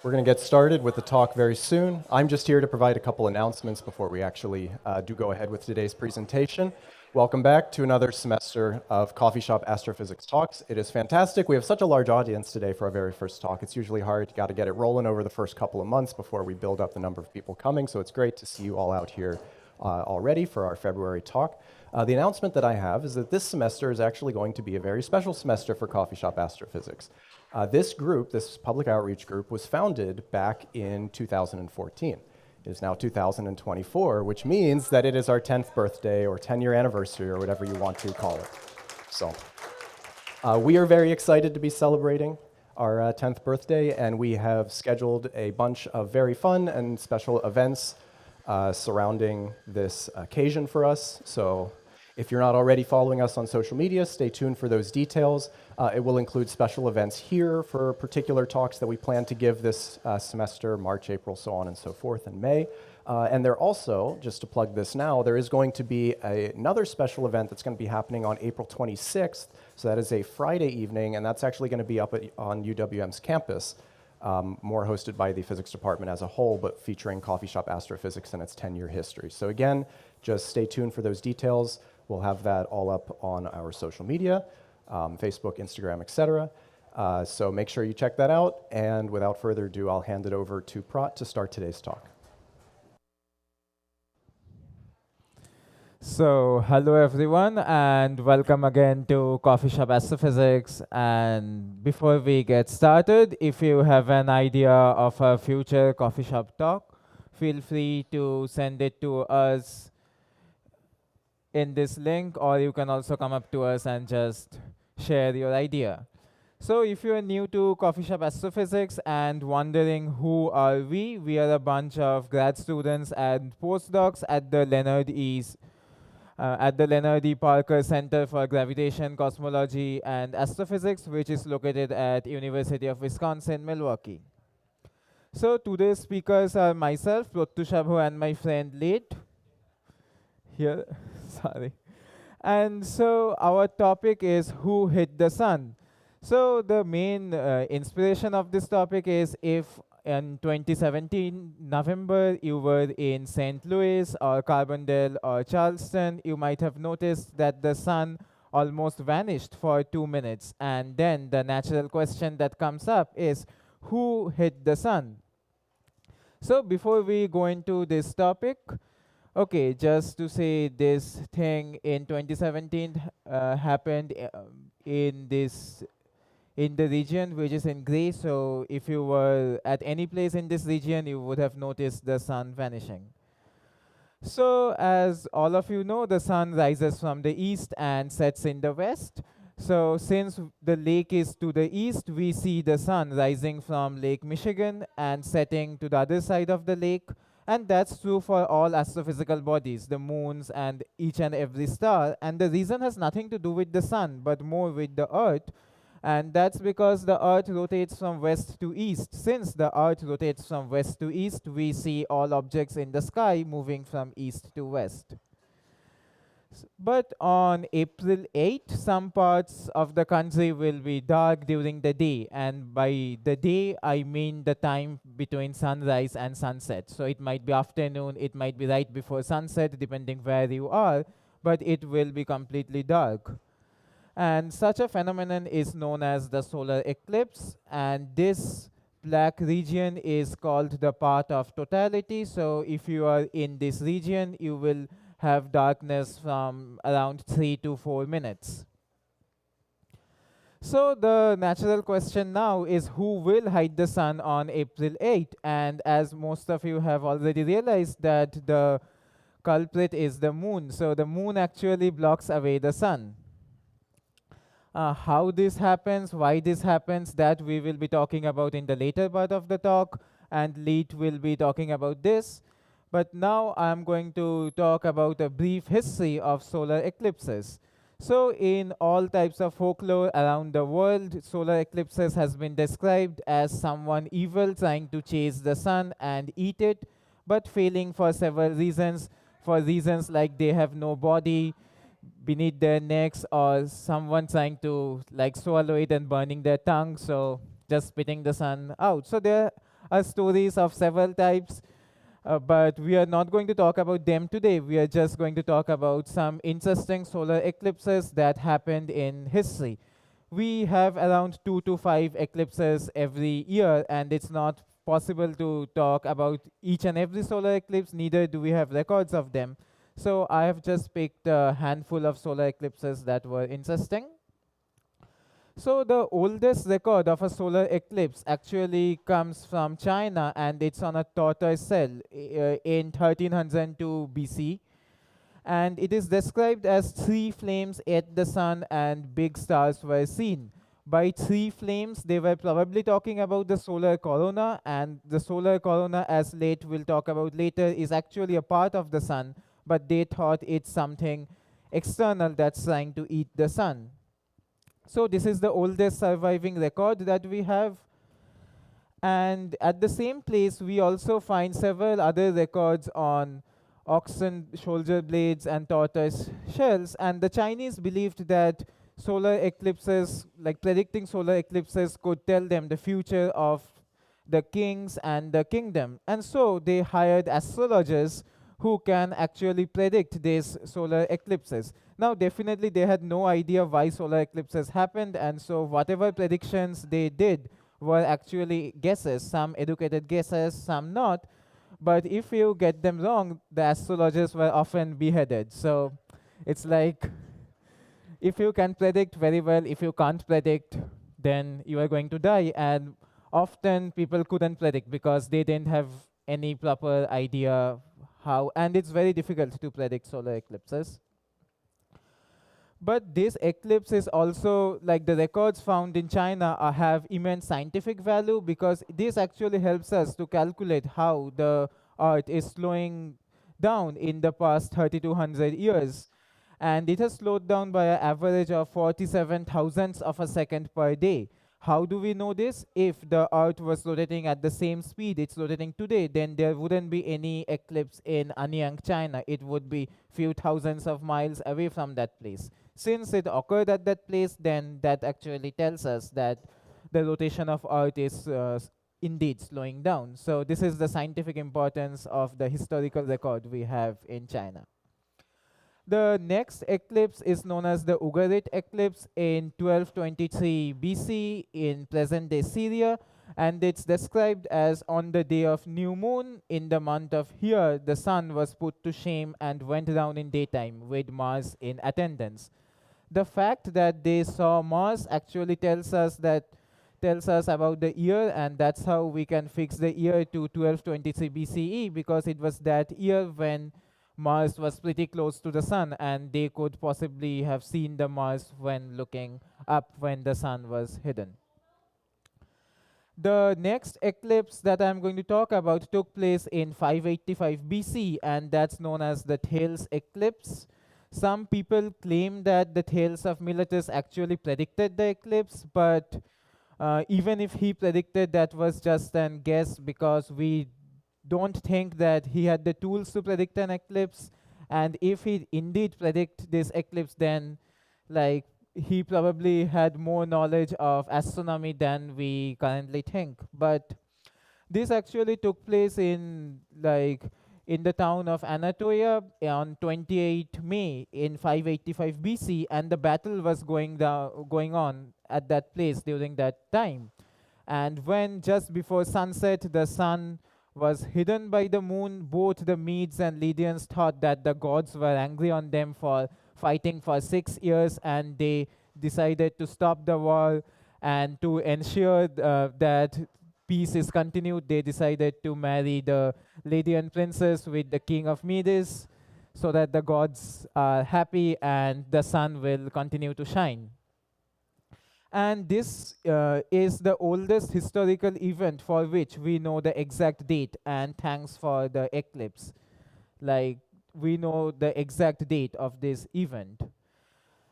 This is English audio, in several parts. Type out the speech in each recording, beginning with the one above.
We're going to get started with the talk very soon. I'm just here to provide a couple announcements before we actually do go ahead with today's presentation. Welcome back to another semester of CoffeeShop Astrophysics Talks. It is fantastic. We have such a large audience today for our very first talk. It's usually hard. You got to get it rolling over the first couple of months before we build up the number of people coming. So it's great to see you all out here already for our February talk. The announcement that I have is that this semester is actually going to be a very special semester for CoffeeShop Astrophysics. This group, this public outreach group, was founded back in 2014. It is now 2024, which means that it is our 10th birthday or 10-year anniversary or whatever you want to call it. So we are very excited to be celebrating our 10th birthday, and we have scheduled a bunch of very fun and special events surrounding this occasion for us. So if you're not already following us on social media, stay tuned for those details. It will include special events here for particular talks that we plan to give this semester, March, April, so on and so forth, and May. And there also, just to plug this now, there is going to be another special event that's going to be happening on April 26th. So that is a Friday evening, and that's actually going to be up on UWM's campus, more hosted by the physics department as a whole, but featuring CoffeeShop Astrophysics and its 10-year history. So again, just stay tuned for those details. We'll have that all up on our social media, Facebook, Instagram, etc. So make sure you check that out. And without further ado, I'll hand it over to Prat to start today's talk. So, hello everyone, and welcome again to CoffeeShop Astrophysics. And before we get started, if you have an idea of a future CoffeeShop talk, feel free to send it to us in this link, or you can also come up to us and just share your idea. So if you are new to CoffeeShop Astrophysics and wondering who are we are a bunch of grad students and postdocs at the Leonard E. Parker Center for Gravitation, Cosmology, and Astrophysics, which is located at University of Wisconsin-Milwaukee. So today's speakers are myself, Prottushabhu, and my friend Late. Here, sorry. And so our topic is who hit the sun. So the main inspiration of this topic is if in 2017 November you were in St. Louis or Carbondale or Charleston, you might have noticed that the sun almost vanished for 2 minutes. And then the natural question that comes up is who hit the sun? So before we go into this topic, okay, just to say this thing in 2017 happened in the region which is in gray. So if you were at any place in this region, you would have noticed the sun vanishing. So as all of you know, the sun rises from the east and sets in the west. So since the lake is to the east, we see the sun rising from Lake Michigan and setting to the other side of the lake. And that's true for all astrophysical bodies, the moons and each and every star. And the reason has nothing to do with the sun, but more with the earth. And that's because the earth rotates from west to east. Since the earth rotates from west to east, we see all objects in the sky moving from east to west. But on April 8, some parts of the country will be dark during the day. And by the day, I mean the time between sunrise and sunset. So it might be afternoon, it might be right before sunset, depending where you are, but it will be completely dark. And such a phenomenon is known as the solar eclipse. And this black region is called the path of totality. So if you are in this region, you will have darkness from around 3 to 4 minutes. So the natural question now is who will hide the sun on April 8? And as most of you have already realized that the culprit is the moon. So the moon actually blocks away the sun. How this happens, why this happens, that we will be talking about in the later part of the talk, and Leet will be talking about this. But now I'm going to talk about a brief history of solar eclipses. So in all types of folklore around the world, solar eclipses has been described as someone evil trying to chase the sun and eat it, but failing for several reasons. For reasons like they have no body beneath their necks, or someone trying to like swallow it and burning their tongue, so just spitting the sun out. So there are stories of several types, but we are not going to talk about them today. We are just going to talk about some interesting solar eclipses that happened in history. We have around 2 to 5 eclipses every year, and it's not possible to talk about each and every solar eclipse, neither do we have records of them. So I have just picked a handful of solar eclipses that were interesting. So the oldest record of a solar eclipse actually comes from China, and it's on a tortoise shell in 1302 BC. And it is described as three flames at the sun and big stars were seen. By three flames, they were probably talking about the solar corona, and the solar corona, as late we'll talk about later, is actually a part of the sun, but they thought it's something external that's trying to eat the sun. So this is the oldest surviving record that we have. And at the same place, we also find several other records on oxen shoulder blades and tortoise shells. And the Chinese believed that solar eclipses, like predicting solar eclipses, could tell them the future of the kings and the kingdom. And so they hired astrologers who can actually predict these solar eclipses. Now, definitely, they had no idea why solar eclipses happened, and so whatever predictions they did were actually guesses, some educated guesses, some not. But if you get them wrong, the astrologers were often beheaded. So it's like if you can predict very well, if you can't predict, then you are going to die. And often people couldn't predict because they didn't have any proper idea how, and it's very difficult to predict solar eclipses. But this eclipse is also, like the records found in China, have immense scientific value because this actually helps us to calculate how the Earth is slowing down in the past 3,200 years. And it has slowed down by an average of 47 thousandths of a second per day. How do we know this? If the Earth was rotating at the same speed it's rotating today, then there wouldn't be any eclipse in Anyang, China. It would be few thousands of miles away from that place. Since it occurred at that place, then that actually tells us that the rotation of Earth is indeed slowing down. So this is the scientific importance of the historical record we have in China. The next eclipse is known as the Ugarit eclipse in 1223 BC in present-day Syria, and it's described as on the day of new moon in the month of Here, the sun was put to shame and went down in daytime with Mars in attendance. The fact that they saw Mars actually tells us about the year, and that's how we can fix the year to 1223 BCE, because it was that year when Mars was pretty close to the sun, and they could possibly have seen the Mars when looking up when the sun was hidden. The next eclipse that I'm going to talk about took place in 585 BC, and that's known as the Thales eclipse. Some people claim that the Thales of Miletus actually predicted the eclipse, but even if he predicted, that was just an guess, because we don't think that he had the tools to predict an eclipse. And if he indeed predict this eclipse, then like he probably had more knowledge of astronomy than we currently think. But this actually took place in the town of Anatolia on 28 May in 585 BC, and the battle was going on at that place during that time. And when just before sunset the sun was hidden by the moon, both the Medes and Lydians thought that the gods were angry on them for fighting for 6 years, and they decided to stop the war. And to ensure that peace is continued, they decided to marry the Lydian princess with the king of Medes, so that the gods are happy and the sun will continue to shine. And this is the oldest historical event for which we know the exact date, and thanks for the eclipse. Like, we know the exact date of this event.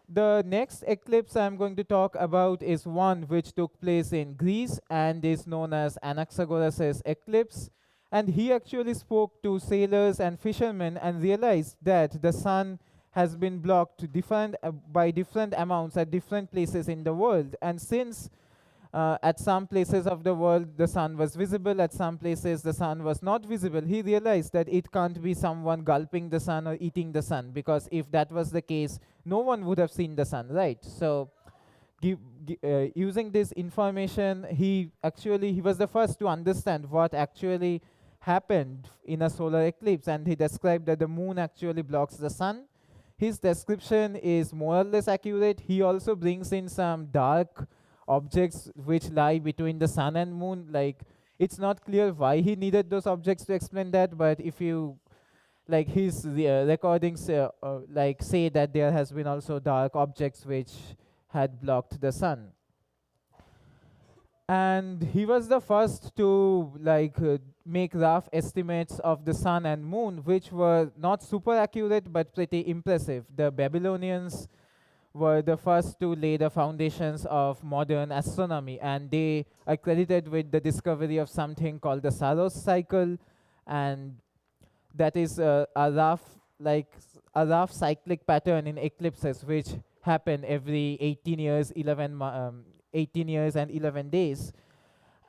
The next eclipse I'm going to talk about is one which took place in Greece and is known as Anaxagoras' eclipse. And he actually spoke to sailors and fishermen and realized that the sun has been blocked by different amounts at different places in the world. And since At some places of the world, the sun was visible. At some places, the sun was not visible. He realized that it can't be someone gulping the sun or eating the sun, because if that was the case, no one would have seen the sun, right? So using this information, he was the first to understand what actually happened in a solar eclipse, and he described that the moon actually blocks the sun. His description is more or less accurate. He also brings in some dark objects which lie between the sun and moon. Like, it's not clear why he needed those objects to explain that, but if you like his recordings like say that there has been also dark objects which had blocked the sun. And he was the first to make rough estimates of the sun and moon, which were not super accurate but pretty impressive. The Babylonians were the first to lay the foundations of modern astronomy, and they are credited with the discovery of something called the Saros cycle, and that is a rough cyclic pattern in eclipses which happen every 18 years, 18 years and 11 days.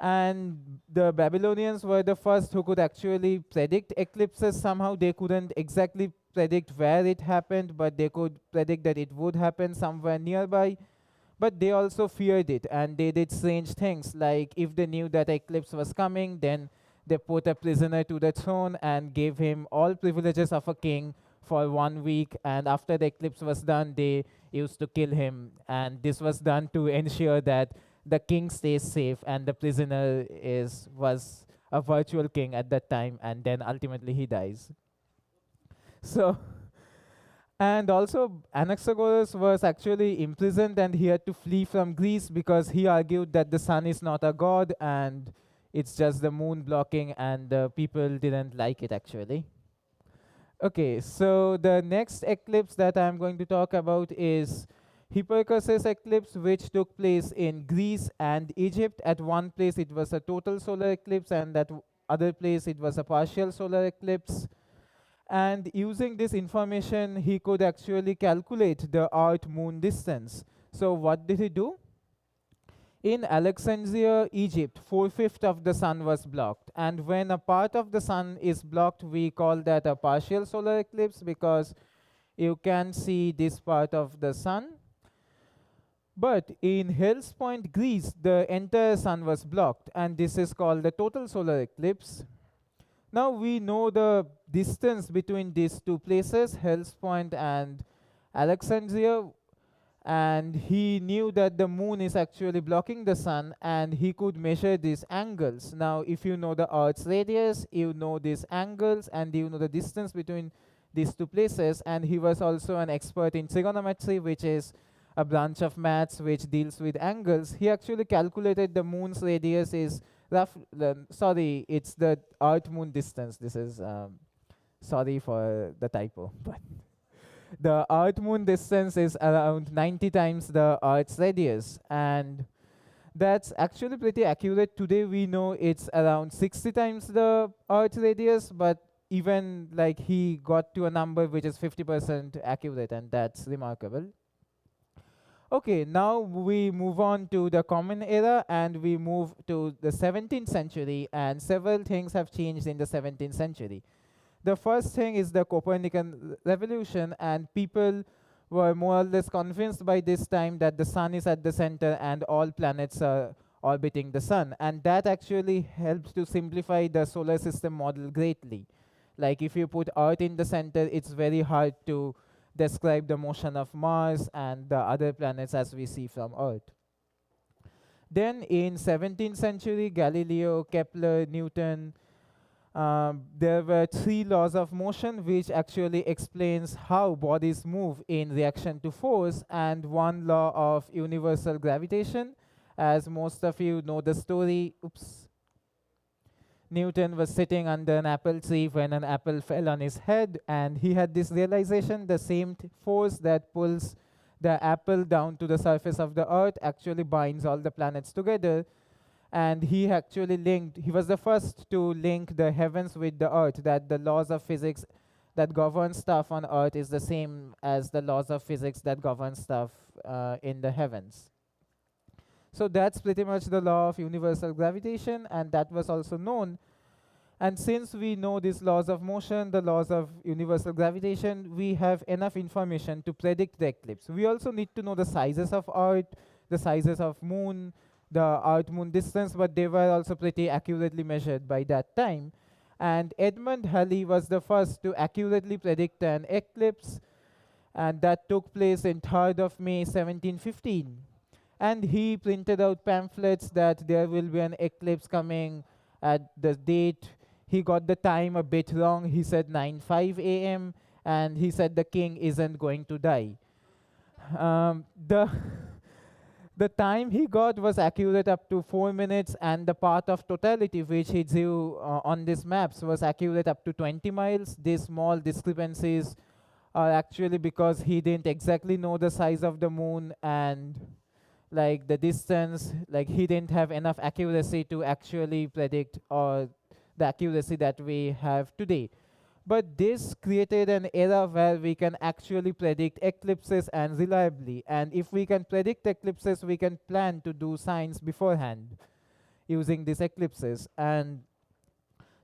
And the Babylonians were the first who could actually predict eclipses. Somehow they couldn't exactly predict where it happened, but they could predict that it would happen somewhere nearby. But they also feared it, and they did strange things. Like, if they knew that eclipse was coming, then they put a prisoner to the throne and gave him all privileges of a king for 1 week. And after the eclipse was done, they used to kill him. And this was done to ensure that the king stays safe and the prisoner was a virtual king at that time, and then ultimately he dies. So, and also Anaxagoras was actually imprisoned, and he had to flee from Greece because he argued that the sun is not a god and it's just the moon blocking, and the people didn't like it actually. Okay, so the next eclipse that I'm going to talk about is Hipparchus's eclipse, which took place in Greece and Egypt. At one place it was a total solar eclipse, and at other place it was a partial solar eclipse. And using this information, he could actually calculate the Earth-Moon distance. So what did he do? In Alexandria, Egypt, 4/5 of the sun was blocked. And when a part of the sun is blocked, we call that a partial solar eclipse, because you can see this part of the sun. But in Hell's Point, Greece, the entire sun was blocked, and this is called the total solar eclipse. Now we know the distance between these two places, Hell's Point and Alexandria, and he knew that the moon is actually blocking the sun, and he could measure these angles. Now, if you know the Earth's radius, you know these angles, and you know the distance between these two places. And he was also an expert in trigonometry, which is a branch of maths which deals with angles. He actually calculated the moon's radius is sorry, it's the Earth-Moon distance. This is sorry for the typo, but the Earth-Moon distance is around 90 times the Earth's radius, and that's actually pretty accurate. Today we know it's around 60 times the Earth radius, but even like he got to a number which is 50% accurate, and that's remarkable. Okay, now we move on to the Common Era, and we move to the 17th century, and several things have changed in the 17th century. The first thing is the Copernican revolution, and people were more or less convinced by this time that the sun is at the center and all planets are orbiting the sun. And that actually helps to simplify the solar system model greatly. Like, if you put Earth in the center, it's very hard to describe the motion of Mars and the other planets as we see from Earth. Then in 17th century, Galileo, Kepler, Newton, there were 3 laws of motion which actually explains how bodies move in reaction to force, and 1 law of universal gravitation. As most of you know the story, Newton was sitting under an apple tree when an apple fell on his head, and he had this realization: the same force that pulls the apple down to the surface of the earth actually binds all the planets together. And he was the first to link the heavens with the earth, that the laws of physics that govern stuff on earth is the same as the laws of physics that govern stuff in the heavens. So that's pretty much the law of universal gravitation, and that was also known. And since we know these laws of motion, the laws of universal gravitation, we have enough information to predict the eclipse. We also need to know the sizes of Earth, the sizes of Moon, the Earth-Moon distance, but they were also pretty accurately measured by that time. And Edmund Halley was the first to accurately predict an eclipse, and that took place in 3rd of May 1715. And he printed out pamphlets that there will be an eclipse coming at the date. He got the time a bit wrong. He said 9:05 a.m. and he said the king isn't going to die. The the time he got was accurate up to 4 minutes, and the path of totality which he drew on these maps was accurate up to 20 miles. These small discrepancies are actually because he didn't exactly know the size of the moon and like the distance, like he didn't have enough accuracy to actually predict or the accuracy that we have today. But this created an era where we can actually predict eclipses and reliably. And if we can predict eclipses, we can plan to do science beforehand using these eclipses. And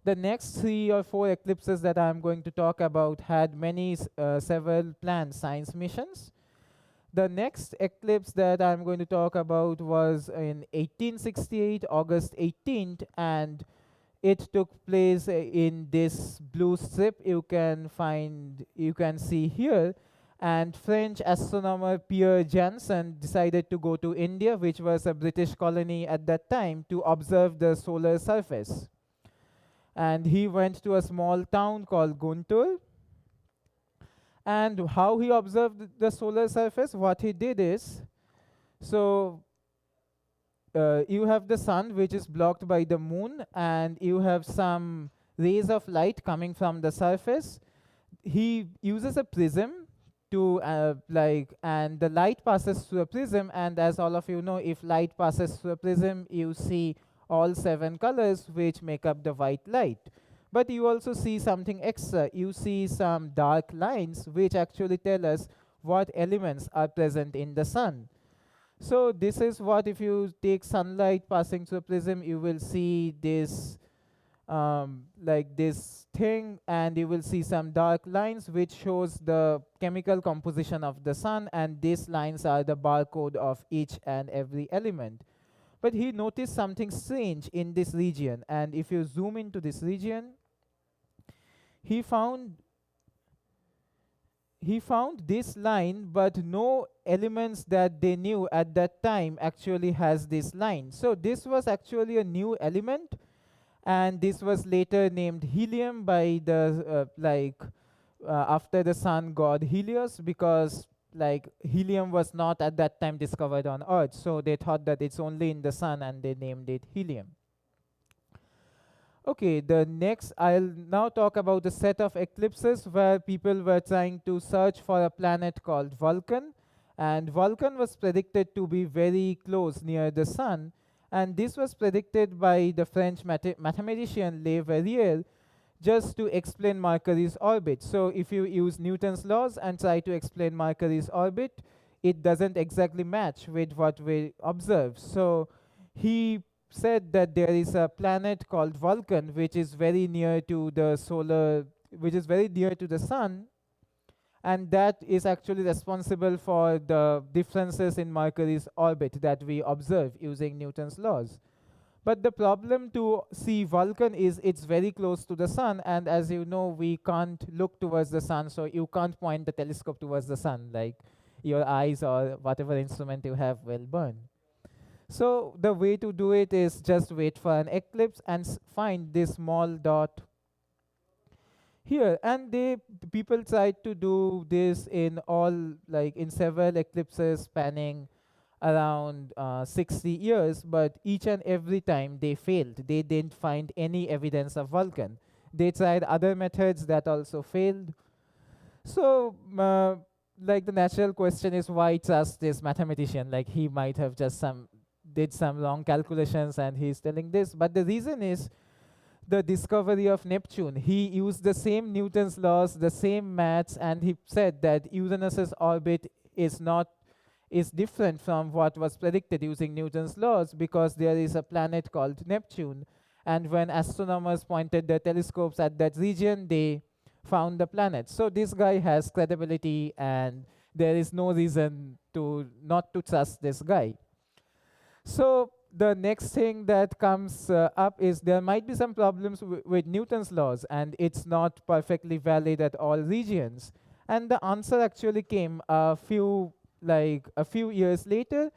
the next 3 or 4 eclipses that I'm going to talk about had several planned science missions. The next eclipse that I'm going to talk about was in 1868, August 18th, and it took place in this blue strip you can see here. And French astronomer Pierre Janssen decided to go to India, which was a British colony at that time, to observe the solar surface. And he went to a small town called Guntur. And how he observed the solar surface, what he did is, so you have the sun which is blocked by the moon, and you have some rays of light coming from the surface. He uses a prism to and the light passes through a prism, and as all of you know, if light passes through a prism, you see all 7 colors which make up the white light. But you also see something extra. You see some dark lines which actually tell us what elements are present in the sun. So this is what, if you take sunlight passing through a prism, you will see this like this thing, and you will see some dark lines which shows the chemical composition of the sun, and these lines are the barcode of each and every element. But he noticed something strange in this region, and if you zoom into this region, he found this line, but no elements that they knew at that time actually has this line. So this was actually a new element, and this was later named helium by the after the sun god Helios, because like helium was not at that time discovered on Earth, so they thought that it's only in the sun, and they named it helium. Okay, I'll now talk about the set of eclipses where people were trying to search for a planet called Vulcan. And Vulcan was predicted to be very close near the sun. And this was predicted by the French mathematician Le Verrier just to explain Mercury's orbit. So if you use Newton's laws and try to explain Mercury's orbit, it doesn't exactly match with what we observe. So he said that there is a planet called Vulcan which is very near to the sun, and that is actually responsible for the differences in Mercury's orbit that we observe using Newton's laws. But the problem to see Vulcan is it's very close to the sun, and as you know, we can't look towards the sun, so you can't point the telescope towards the sun, like your eyes or whatever instrument you have will burn. So the way to do it is just wait for an eclipse and find this small dot here. And people tried to do this in several eclipses spanning around 60 years, but each and every time they failed. They didn't find any evidence of Vulcan. They tried other methods that also failed. So the natural question is, why trust this mathematician? Like, he might have just did some wrong calculations and he's telling this. But the reason is the discovery of Neptune. He used the same Newton's laws, the same maths, and he said that Uranus's orbit is not is different from what was predicted using Newton's laws, because there is a planet called Neptune. And when astronomers pointed their telescopes at that region, they found the planet. So this guy has credibility, and there is no reason to not to trust this guy. So the next thing that comes up is there might be some problems with Newton's laws, and it's not perfectly valid at all regions. And the answer actually came a few years later.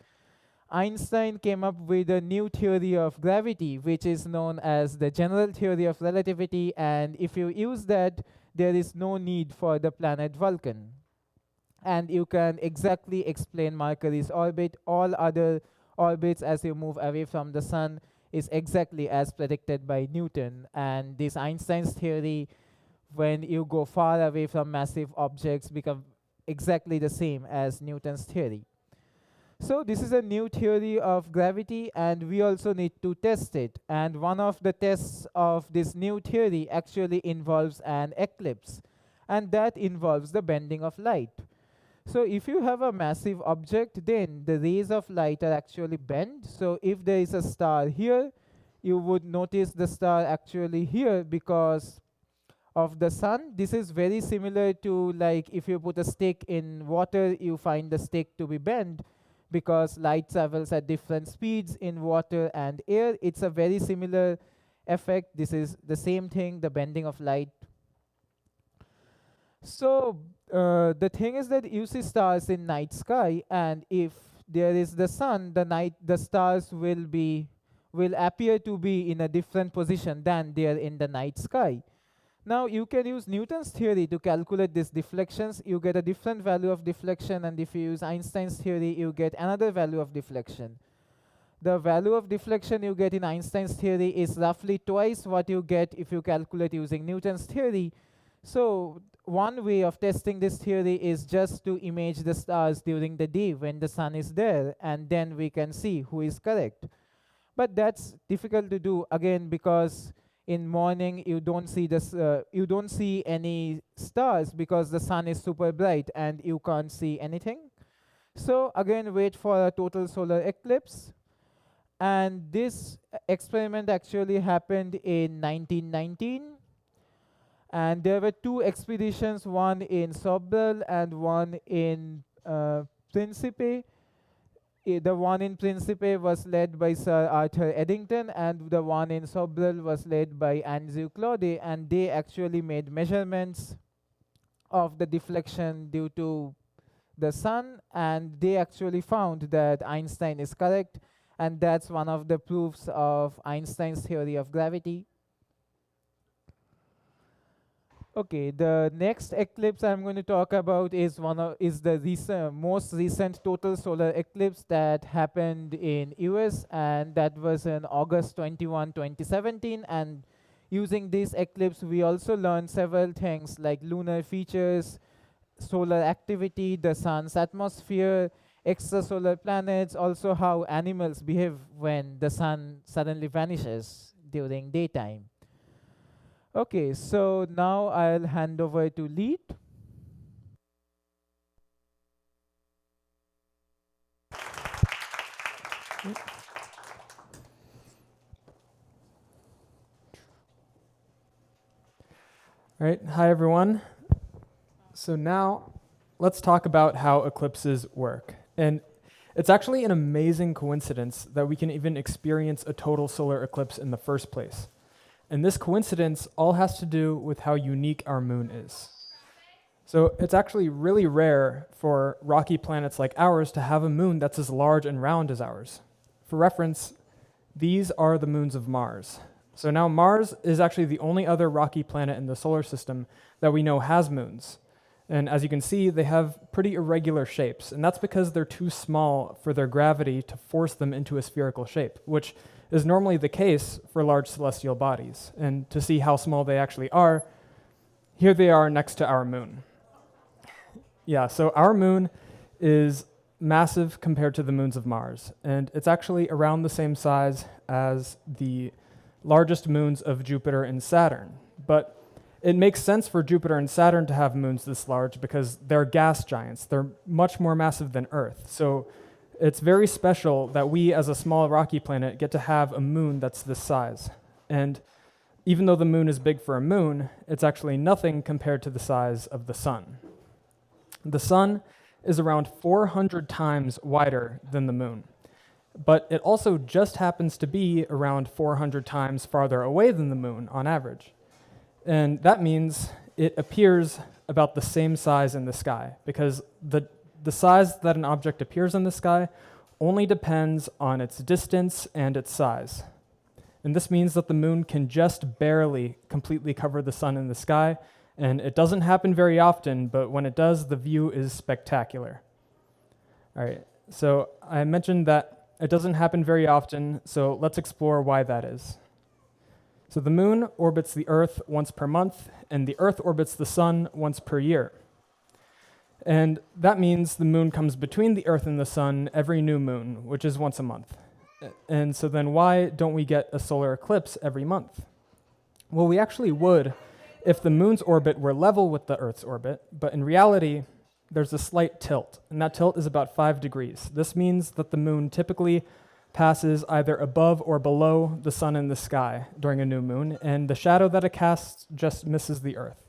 Einstein came up with a new theory of gravity, which is known as the general theory of relativity. And if you use that, there is no need for the planet Vulcan. And you can exactly explain Mercury's orbit. All other orbits as you move away from the sun is exactly as predicted by Newton. And this Einstein's theory, when you go far away from massive objects, become exactly the same as Newton's theory. So this is a new theory of gravity, and we also need to test it. And one of the tests of this new theory actually involves an eclipse, and that involves the bending of light. So if you have a massive object, then the rays of light are actually bent. So if there is a star here, you would notice the star actually here because of the sun. This is very similar to like if you put a stick in water, you find the stick to be bent because light travels at different speeds in water and air. It's a very similar effect. This is the same thing, the bending of light. So the thing is that you see stars in night sky, and if there is the sun, the stars will appear to be in a different position than they are in the night sky. Now you can use Newton's theory to calculate these deflections. You get a different value of deflection, and if you use Einstein's theory, you get another value of deflection. The value of deflection you get in Einstein's theory is roughly twice what you get if you calculate using Newton's theory. So one way of testing this theory is just to image the stars during the day when the sun is there, and then we can see who is correct. But that's difficult to do, again, because in morning you don't see any stars because the sun is super bright and you can't see anything. So again, wait for a total solar eclipse. And this experiment actually happened in 1919. And there were two expeditions, one in Sobral and one in Principe. The one in Principe was led by Sir Arthur Eddington, and the one in Sobral was led by Andrew Claude, and they actually made measurements of the deflection due to the sun, and they actually found that Einstein is correct, and that's one of the proofs of Einstein's theory of gravity. Okay, the next eclipse I'm going to talk about is the most recent total solar eclipse that happened in US, and that was in August 21, 2017. And using this eclipse, we also learned several things like lunar features, solar activity, the sun's atmosphere, extrasolar planets, also how animals behave when the sun suddenly vanishes during daytime. Okay, so now I'll hand over to Leet. All right, hi everyone. So now let's talk about how eclipses work. And it's actually an amazing coincidence that we can even experience a total solar eclipse in the first place. And this coincidence all has to do with how unique our moon is. So it's actually really rare for rocky planets like ours to have a moon that's as large and round as ours. For reference, these are the moons of Mars. So now Mars is actually the only other rocky planet in the solar system that we know has moons. And as you can see, they have pretty irregular shapes, and that's because they're too small for their gravity to force them into a spherical shape, which is normally the case for large celestial bodies. And to see how small they actually are, here they are next to our moon. Yeah, so our moon is massive compared to the moons of Mars, and it's actually around the same size as the largest moons of Jupiter and Saturn. But it makes sense for Jupiter and Saturn to have moons this large because they're gas giants. They're much more massive than Earth. So it's very special that we, as a small rocky planet, get to have a moon that's this size. And even though the moon is big for a moon, it's actually nothing compared to the size of the sun. The sun is around 400 times wider than the moon, but it also just happens to be around 400 times farther away than the moon on average. And that means it appears about the same size in the sky, because the size that an object appears in the sky only depends on its distance and its size. And this means that the moon can just barely completely cover the sun in the sky, and it doesn't happen very often, but when it does, the view is spectacular. All right, so I mentioned that it doesn't happen very often, so let's explore why that is. So the moon orbits the Earth once per month, and the Earth orbits the sun once per year. And that means the moon comes between the Earth and the sun every new moon, which is once a month. And so then why don't we get a solar eclipse every month? Well, we actually would if the moon's orbit were level with the Earth's orbit, but in reality, there's a slight tilt, and that tilt is about 5 degrees. This means that the moon typically passes either above or below the sun in the sky during a new moon, and the shadow that it casts just misses the Earth.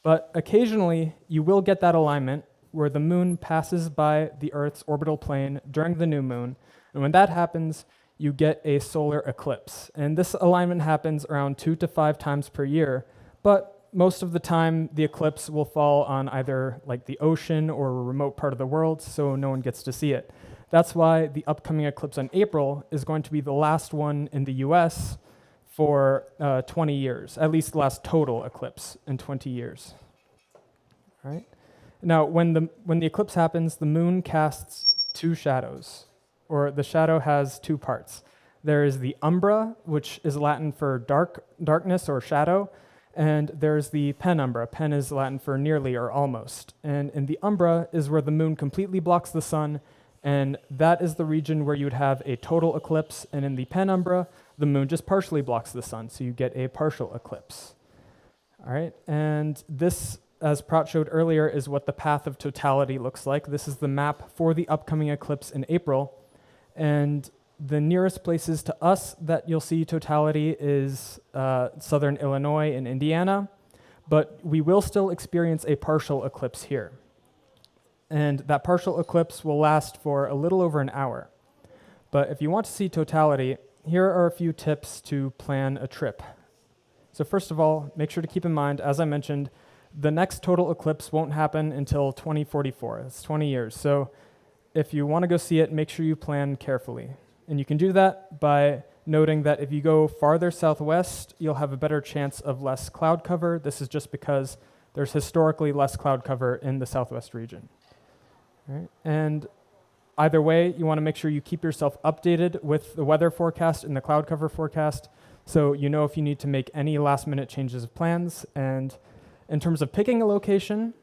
But occasionally, you will get that alignment where the moon passes by the Earth's orbital plane during the new moon, and when that happens, you get a solar eclipse. And this alignment happens around 2 to 5 times per year, but most of the time, the eclipse will fall on either like the ocean or a remote part of the world, so no one gets to see it. That's why the upcoming eclipse in April is going to be the last one in the US for 20 years, at least the last total eclipse in 20 years. All right. Now, when the eclipse happens, the moon casts 2 shadows, or the shadow has 2 parts. There is the umbra, which is Latin for darkness or shadow, and there's the penumbra. Pen is Latin for nearly or almost. And in the umbra is where the moon completely blocks the sun, and that is the region where you would have a total eclipse. And in the penumbra, the moon just partially blocks the sun, so you get a partial eclipse. All right, and this, as Prat showed earlier, is what the path of totality looks like. This is the map for the upcoming eclipse in April, and the nearest places to us that you'll see totality is southern Illinois and Indiana, but we will still experience a partial eclipse here. And that partial eclipse will last for a little over an hour. But if you want to see totality, here are a few tips to plan a trip. So first of all, make sure to keep in mind, as I mentioned, the next total eclipse won't happen until 2044. It's 20 years. So if you want to go see it, make sure you plan carefully. And you can do that by noting that if you go farther southwest, you'll have a better chance of less cloud cover. This is just because there's historically less cloud cover in the southwest region. All right? And either way, you want to make sure you keep yourself updated with the weather forecast and the cloud cover forecast, so you know if you need to make any last-minute changes of plans. And in terms of picking a location,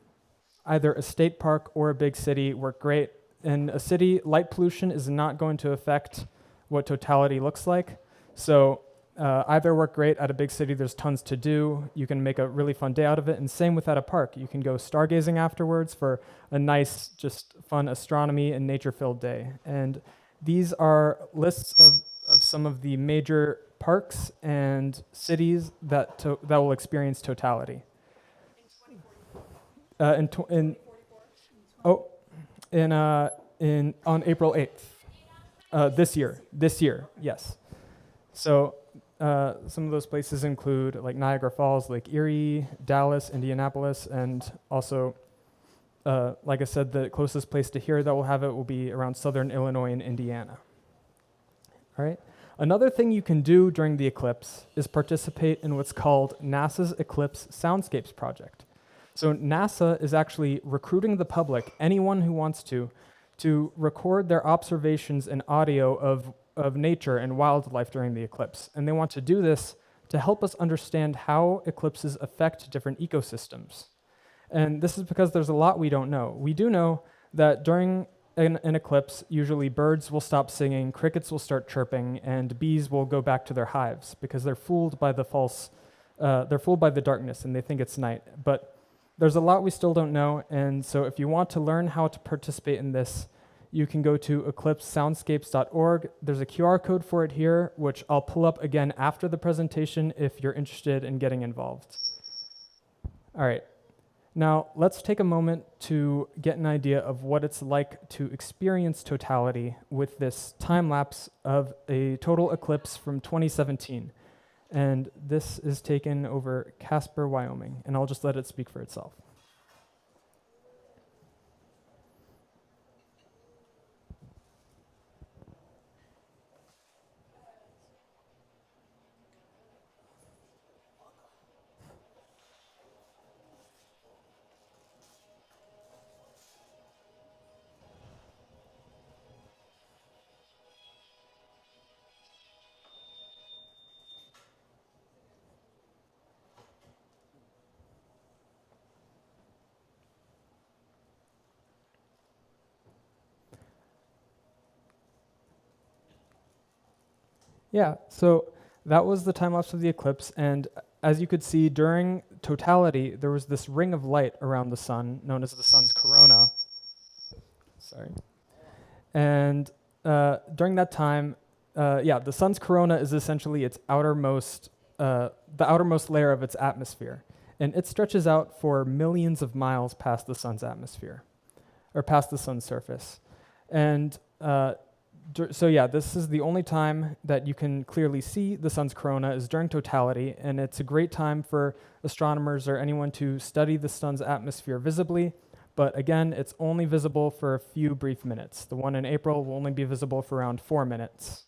either a state park or a big city work great. In a city, light pollution is not going to affect what totality looks like. So either work great. At a big city, there's tons to do. You can make a really fun day out of it. And same with at a park. You can go stargazing afterwards for a nice, just fun astronomy and nature-filled day. And these are lists of some of the major parks and cities that will experience totality. On April 8th, this year, yes. So some of those places include like Niagara Falls, Lake Erie, Dallas, Indianapolis, and also, like I said, the closest place to here that will have it will be around southern Illinois and Indiana. All right. Another thing you can do during the eclipse is participate in what's called NASA's Eclipse Soundscapes project. So NASA is actually recruiting the public, anyone who wants to record their observations and audio of nature and wildlife during the eclipse. And they want to do this to help us understand how eclipses affect different ecosystems. And this is because there's a lot we don't know. We do know that during an eclipse, usually birds will stop singing, crickets will start chirping, and bees will go back to their hives because they're fooled by the false they're fooled by the darkness and they think it's night. But there's a lot we still don't know, and so if you want to learn how to participate in this, you can go to eclipsesoundscapes.org. There's a QR code for it here, which I'll pull up again after the presentation if you're interested in getting involved. All right. Now, let's take a moment to get an idea of what it's like to experience totality with this time lapse of a total eclipse from 2017. And this is taken over Casper, Wyoming, and I'll just let it speak for itself. Yeah, so that was the time lapse of the eclipse, and as you could see, during totality, there was this ring of light around the sun, known as the sun's corona. Sorry. And during that time, the sun's corona is essentially its outermost, the outermost layer of its atmosphere, and it stretches out for millions of miles past the sun's atmosphere, or past the sun's surface. And this is the only time that you can clearly see the sun's corona is during totality, and it's a great time for astronomers or anyone to study the sun's atmosphere visibly. But again, it's only visible for a few brief minutes. The one in April will only be visible for around 4 minutes.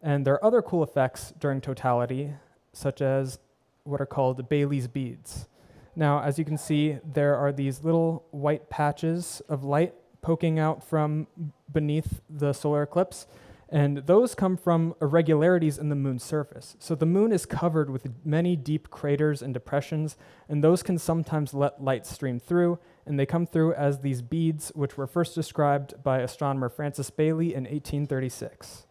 And there are other cool effects during totality, such as what are called Bailey's beads. Now, as you can see, there are these little white patches of light poking out from beneath the solar eclipse, and those come from irregularities in the moon's surface. So the moon is covered with many deep craters and depressions, and those can sometimes let light stream through, and they come through as these beads, which were first described by astronomer Francis Bailey in 1836.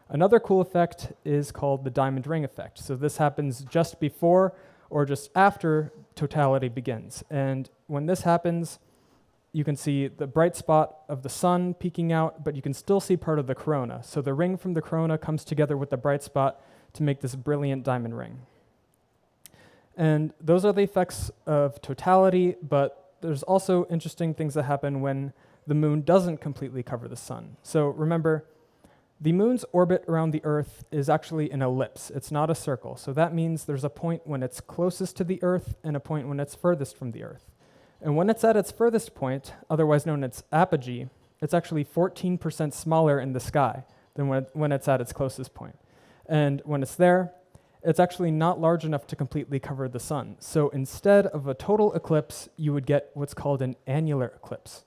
Another cool effect is called the diamond ring effect. So this happens just before or just after totality begins. And when this happens, you can see the bright spot of the sun peeking out, but you can still see part of the corona. So the ring from the corona comes together with the bright spot to make this brilliant diamond ring. And those are the effects of totality, but there's also interesting things that happen when the moon doesn't completely cover the sun. So remember, the moon's orbit around the Earth is actually an ellipse. It's not a circle. So that means there's a point when it's closest to the Earth and a point when it's furthest from the Earth. And when it's at its furthest point, otherwise known as apogee, it's actually 14% smaller in the sky than when it's at its closest point. And when it's there, it's actually not large enough to completely cover the sun. So instead of a total eclipse, you would get what's called an annular eclipse,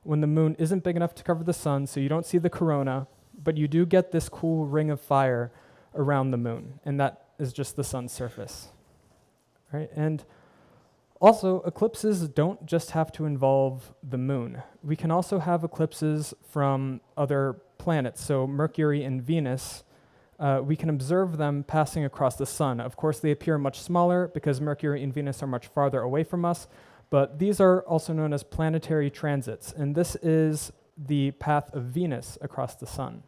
when the moon isn't big enough to cover the sun, so you don't see the corona, but you do get this cool ring of fire around the moon, and that is just the sun's surface. Right? And also, eclipses don't just have to involve the moon. We can also have eclipses from other planets. So Mercury and Venus, we can observe them passing across the sun. Of course, they appear much smaller because Mercury and Venus are much farther away from us, but these are also known as planetary transits, and this is the path of Venus across the sun.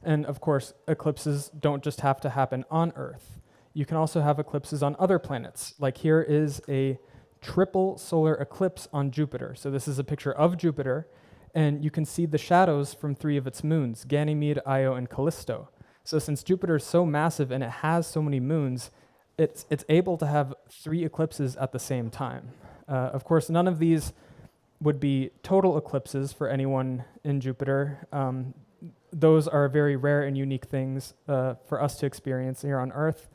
And of course, eclipses don't just have to happen on Earth. You can also have eclipses on other planets. Like here is a triple solar eclipse on Jupiter. So this is a picture of Jupiter, and you can see the shadows from 3 of its moons, Ganymede, Io, and Callisto. So since Jupiter is so massive and it has so many moons, it's able to have 3 eclipses at the same time. Of course, none of these would be total eclipses for anyone in Jupiter. Those are very rare and unique things for us to experience here on Earth.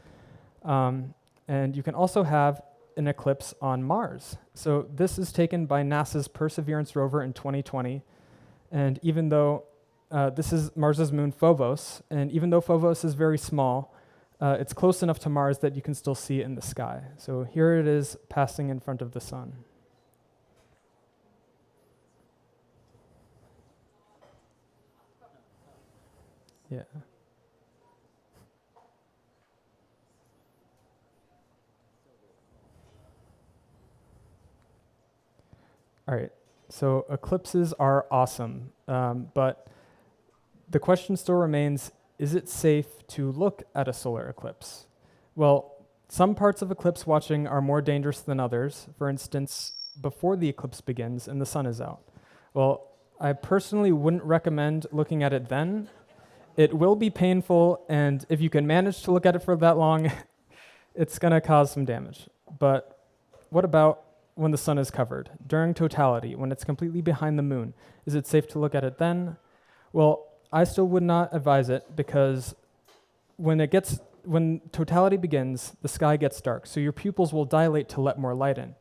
And you can also have an eclipse on Mars. So this is taken by NASA's Perseverance rover in 2020. And even though this is Mars's moon Phobos, and even though Phobos is very small, it's close enough to Mars that you can still see it in the sky. So here it is passing in front of the sun. Yeah. All right, so eclipses are awesome, but the question still remains, is it safe to look at a solar eclipse? Well, some parts of eclipse watching are more dangerous than others. For instance, before the eclipse begins and the sun is out. Well, I personally wouldn't recommend looking at it then. It will be painful, and if you can manage to look at it for that long, it's going to cause some damage. But what about when the sun is covered? During totality, when it's completely behind the moon, is it safe to look at it then? Well, I still would not advise it because when totality begins, the sky gets dark, so your pupils will dilate to let more light in.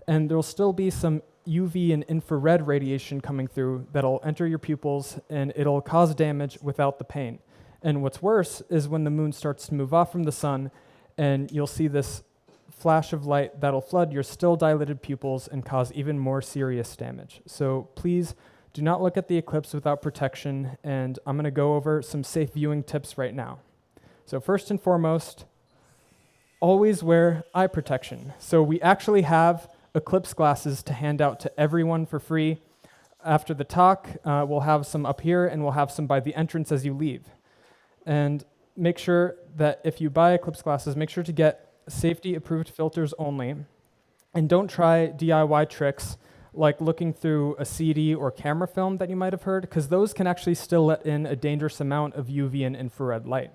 And there'll still be some UV and infrared radiation coming through that'll enter your pupils and it'll cause damage without the pain. And what's worse is when the moon starts to move off from the sun and you'll see this flash of light that'll flood your still dilated pupils and cause even more serious damage. So please do not look at the eclipse without protection, and I'm going to go over some safe viewing tips right now. So first and foremost, always wear eye protection. So we actually have eclipse glasses to hand out to everyone for free. After the talk, we'll have some up here and we'll have some by the entrance as you leave. And make sure that if you buy eclipse glasses, make sure to get safety approved filters only. And don't try DIY tricks like looking through a CD or camera film that you might have heard, because those can actually still let in a dangerous amount of UV and infrared light.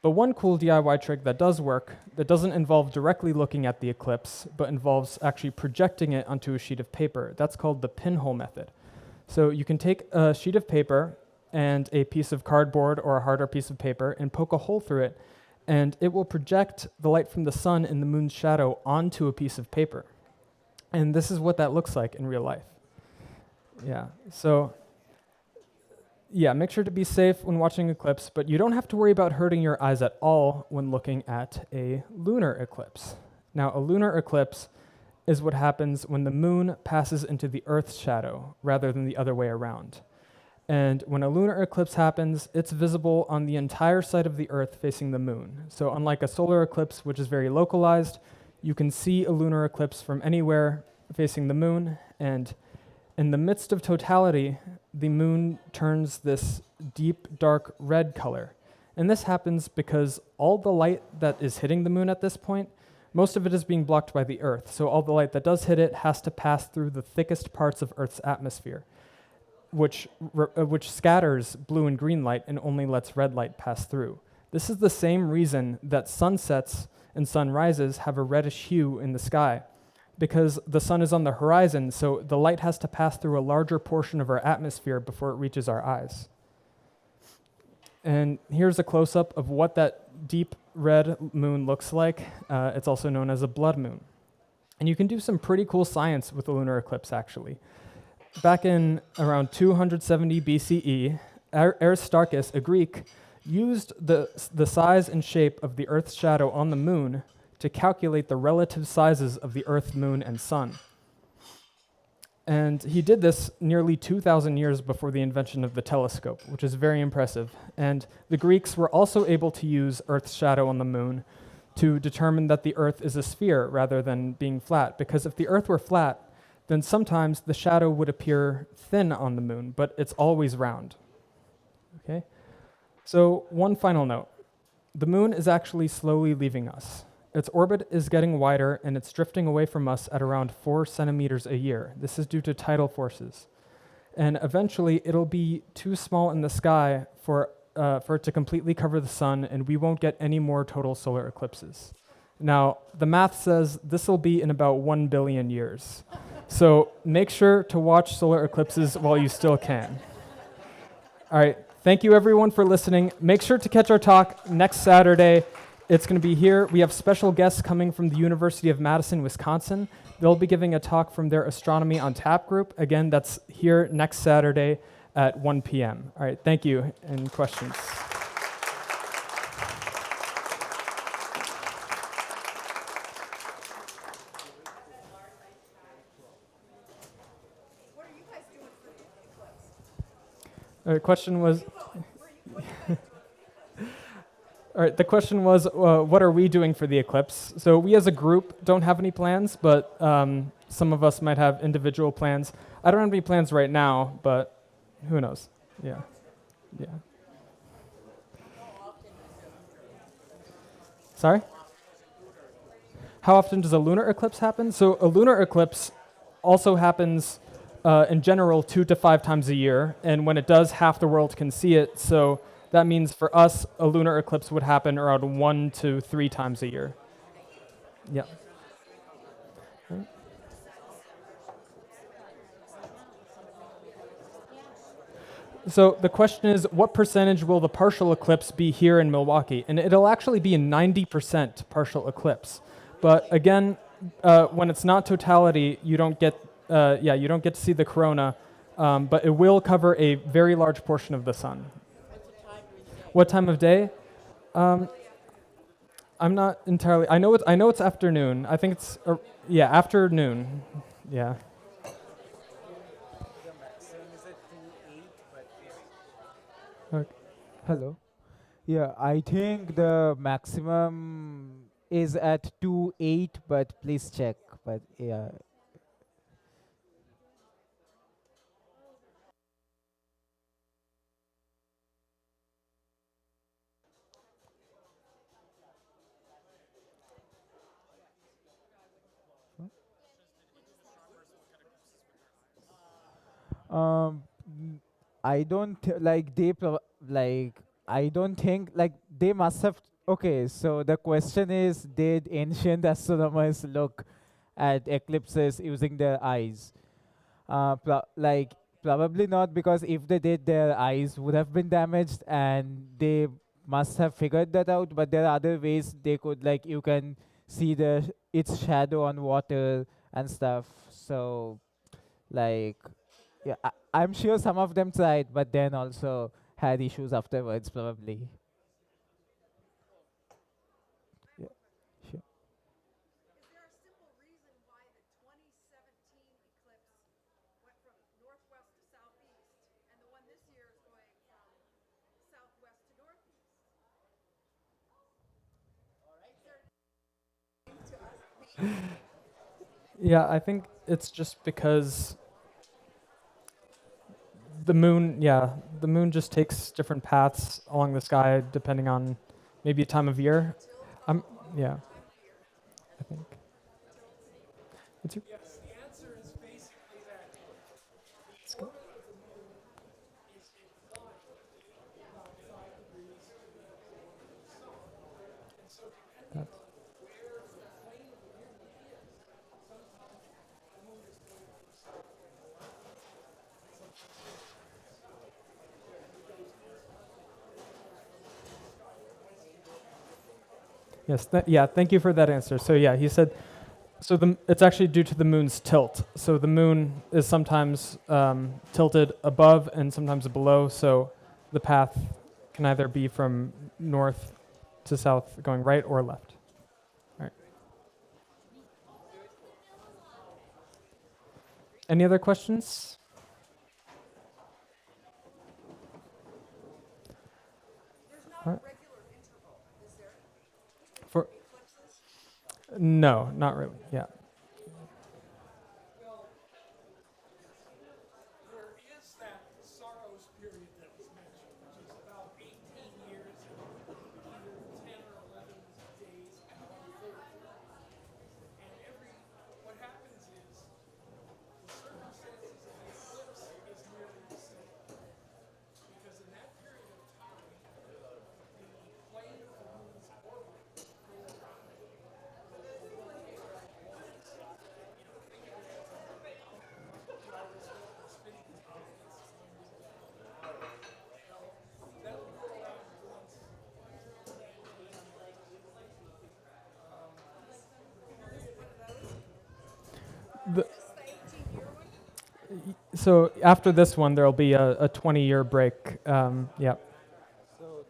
But one cool DIY trick that does work, that doesn't involve directly looking at the eclipse, but involves actually projecting it onto a sheet of paper. That's called the pinhole method. So you can take a sheet of paper and a piece of cardboard or a harder piece of paper and poke a hole through it, and it will project the light from the sun and the moon's shadow onto a piece of paper. And this is what that looks like in real life. Yeah, so make sure to be safe when watching eclipse, but you don't have to worry about hurting your eyes at all when looking at a lunar eclipse. Now, a lunar eclipse is what happens when the moon passes into the Earth's shadow rather than the other way around. And when a lunar eclipse happens, it's visible on the entire side of the Earth facing the moon. So unlike a solar eclipse, which is very localized, you can see a lunar eclipse from anywhere facing the moon, and in the midst of totality, the moon turns this deep, dark red color. And this happens because all the light that is hitting the moon at this point, most of it is being blocked by the Earth. So all the light that does hit it has to pass through the thickest parts of Earth's atmosphere, which scatters blue and green light and only lets red light pass through. This is the same reason that sunsets and sunrises have a reddish hue in the sky, because the sun is on the horizon, so the light has to pass through a larger portion of our atmosphere before it reaches our eyes. And here's a close-up of what that deep red moon looks like. It's also known as a blood moon. And you can do some pretty cool science with a lunar eclipse, actually. Back in around 270 BCE, Aristarchus, a Greek, used the size and shape of the Earth's shadow on the moon to calculate the relative sizes of the Earth, moon, and sun. And he did this nearly 2,000 years before the invention of the telescope, which is very impressive. And the Greeks were also able to use Earth's shadow on the moon to determine that the Earth is a sphere rather than being flat, because if the Earth were flat, then sometimes the shadow would appear thin on the moon, but it's always round. Okay? So one final note. The moon is actually slowly leaving us. Its orbit is getting wider, and it's drifting away from us at around 4 centimeters a year. This is due to tidal forces. And eventually, it'll be too small in the sky for it to completely cover the sun, and we won't get any more total solar eclipses. Now, the math says this will be in about 1 billion years. So make sure to watch solar eclipses while you still can. All right, thank you everyone for listening. Make sure to catch our talk next Saturday. It's going to be here. We have special guests coming from the University of Madison, Wisconsin. They'll be giving a talk from their Astronomy on Tap group. Again, that's here next Saturday at 1 p.m. All right, thank you. Any questions? Question was, All right, the question was, what are we doing for the eclipse? So we as a group don't have any plans, but some of us might have individual plans. I don't have any plans right now, but who knows? Yeah, yeah. Sorry? How often does a lunar eclipse happen? So a lunar eclipse also happens in general 2 to 5 times a year, and when it does, half the world can see it. So that means for us, a lunar eclipse would happen around 1 to 3 times a year. Yeah. Right. So the question is, what percentage will the partial eclipse be here in Milwaukee? And it'll actually be a 90% partial eclipse. But again, when it's not totality, you don't get, you don't get to see the corona, but it will cover a very large portion of the sun. What time of day? I'm not entirely. I know it's afternoon. I think it's yeah, afternoon. Yeah. Okay. Hello. Yeah, I think the maximum is at 2.8, but please check. But yeah. Um, I don't like like I don't think like they must have. Okay, so the question is, did ancient astronomers look at eclipses using their eyes? Like probably not, because if they did, their eyes would have been damaged, and they must have figured that out. But there are other ways they could, like you can see its shadow on water and stuff. So like yeah, I'm sure some of them tried, but then also had issues afterwards, probably. Yeah, sure. Yeah, I think it's just because the moon just takes different paths along the sky depending on maybe a time of year. Yeah, I think. What's your, let's go. That's- Yes, yeah, thank you for that answer. So yeah, he said, so it's actually due to the moon's tilt. So the moon is sometimes tilted above and sometimes below, so the path can either be from north to south, going right or left. All right. Any other questions? All right. For no, not really. Yeah. The, so after this one, there'll be a 20-year break. Yeah. So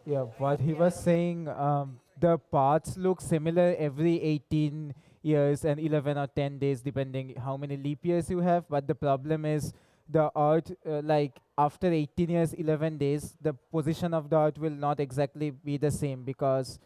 yeah, what he was saying, the paths look similar every 18 years and 11 or 10 days, depending how many leap years you have. But the problem is the Earth, like after 18 years, 11 days, the position of the Earth will not exactly be the same because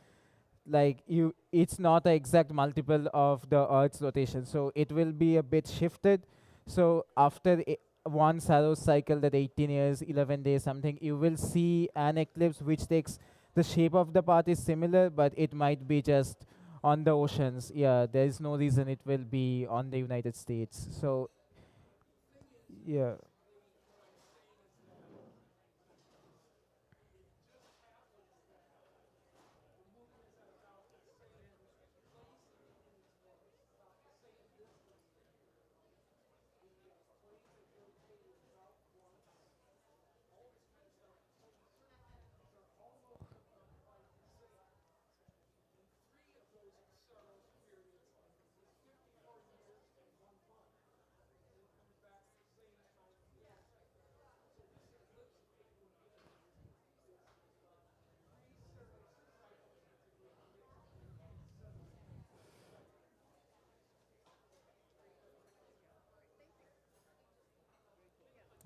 like it's not an exact multiple of the Earth's rotation, so it will be a bit shifted. So after one Saros cycle, that 18 years, 11 days, something, you will see an eclipse which takes the shape of the path is similar, but it might be just on the oceans. Yeah, there is no reason it will be on the United States. So yeah.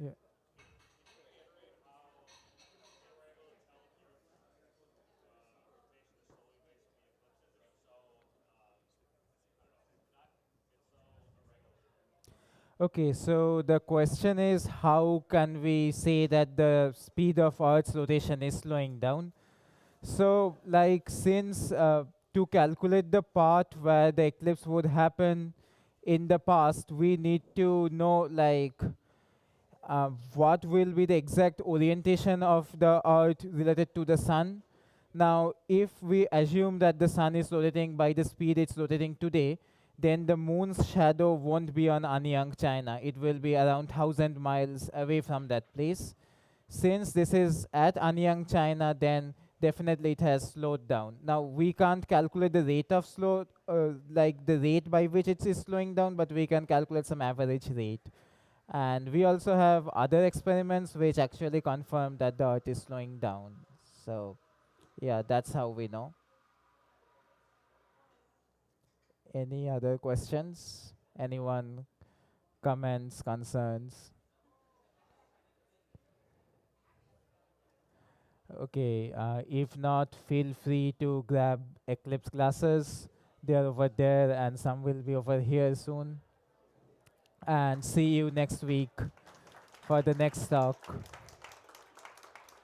Yeah. Okay, so the question is how can we say that the speed of Earth's rotation is slowing down? So, like, since to calculate the path where the eclipse would happen in the past, we need to know, like, what will be the exact orientation of the Earth related to the Sun. Now, if we assume that the Sun is rotating by the speed it's rotating today, then the Moon's shadow won't be on Anyang, China. It will be around 1,000 miles away from that place. Since this is at Anyang, China, then definitely it has slowed down. Now, we can't calculate the rate of slow, like the rate by which it is slowing down, but we can calculate some average rate. And we also have other experiments which actually confirm that the Earth is slowing down. So yeah, that's how we know. Any other questions? Anyone? Comments, concerns? Okay, if not, feel free to grab Eclipse glasses. They're over there and some will be over here soon. And see you next week for the next talk.